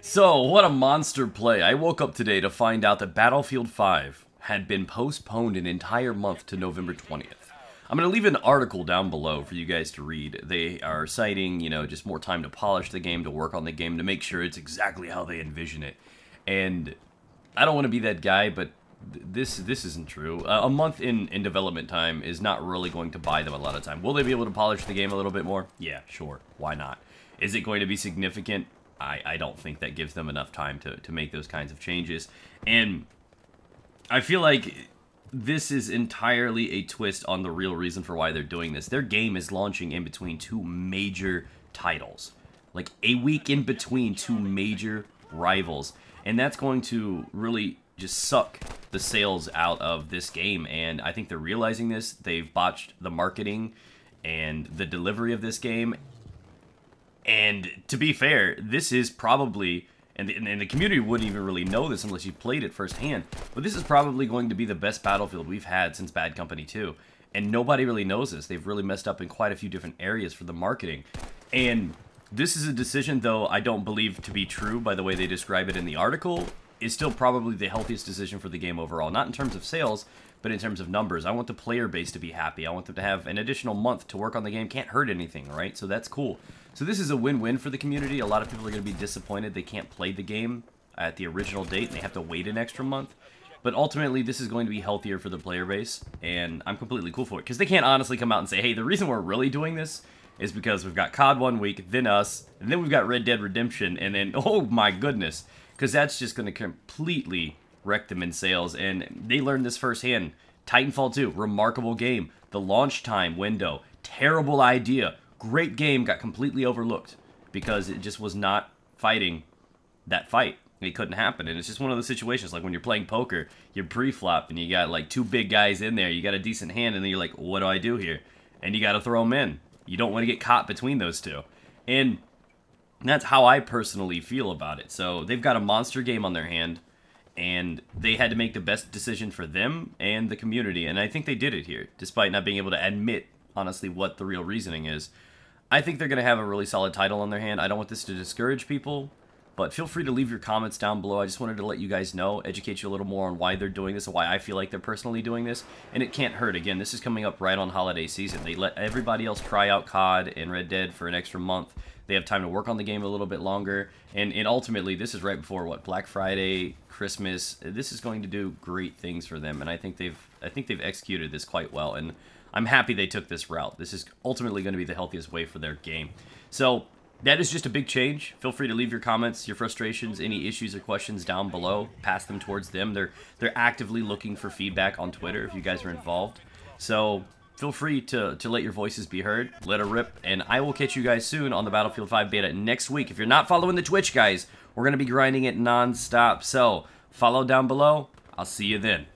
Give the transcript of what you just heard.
So, what a monster play. I woke up today to find out that Battlefield 5 had been postponed an entire month to November 20th. I'm going to leave an article down below for you guys to read. They are citing, just more time to polish the game, to work on the game, to make sure it's exactly how they envision it. And I don't want to be that guy, but this isn't true. A month in development time is not really going to buy them a lot of time. Will they be able to polish the game a little bit more? Yeah, sure. Why not? Is it going to be significant? I don't think that gives them enough time to make those kinds of changes. And I feel like this is entirely a twist on the real reason for why they're doing this. Their game is launching in between two major titles. Like a week in between two major rivals. And that's going to really just suck the sales out of this game. And I think they're realizing this. They've botched the marketing and the delivery of this game. And to be fair, this is probably, and the community wouldn't even really know this unless you played it firsthand, but this is probably going to be the best Battlefield we've had since Bad Company 2. And nobody really knows this. They've really messed up in quite a few different areas for the marketing. And this is a decision, though I don't believe to be true by the way they describe it in the article, is still probably the healthiest decision for the game overall. Not in terms of sales, but in terms of numbers. I want the player base to be happy. I want them to have an additional month to work on the game. Can't hurt anything, right? So that's cool. So this is a win-win for the community. A lot of people are going to be disappointed they can't play the game at the original date and they have to wait an extra month. But ultimately, this is going to be healthier for the player base, and I'm completely cool for it. Because they can't honestly come out and say, hey, the reason we're really doing this is because we've got COD 1 week, then us, and then we've got Red Dead Redemption, and then, oh my goodness, because that's just going to completely wreck them in sales, and they learned this firsthand. Titanfall 2, remarkable game. The launch time window, terrible idea. Great game, got completely overlooked because it just was not fighting that fight. It couldn't happen, and it's just one of those situations like when you're playing poker, you're pre-flop, and you got like two big guys in there, you got a decent hand, and then you're like, what do I do here? And you got to throw them in. You don't want to get caught between those two. And that's how I personally feel about it. So they've got a monster game on their hand, and they had to make the best decision for them and the community, and I think they did it here, despite not being able to admit, honestly, what the real reasoning is. I think they're going to have a really solid title on their hand. I don't want this to discourage people, but feel free to leave your comments down below. I just wanted to let you guys know, educate you a little more on why they're doing this and why I feel like they're personally doing this. And it can't hurt. Again, this is coming up right on holiday season. They let everybody else try out COD and Red Dead for an extra month. They have time to work on the game a little bit longer. And ultimately, this is right before, what, Black Friday, Christmas. This is going to do great things for them. And I think they've executed this quite well. And I'm happy they took this route. This is ultimately going to be the healthiest way for their game. So that is just a big change. Feel free to leave your comments, your frustrations, any issues or questions down below. Pass them towards them. They're actively looking for feedback on Twitter if you guys are involved. So feel free to let your voices be heard. Let it rip. And I will catch you guys soon on the Battlefield 5 beta next week. If you're not following the Twitch, guys, we're going to be grinding it non-stop. So follow down below. I'll see you then.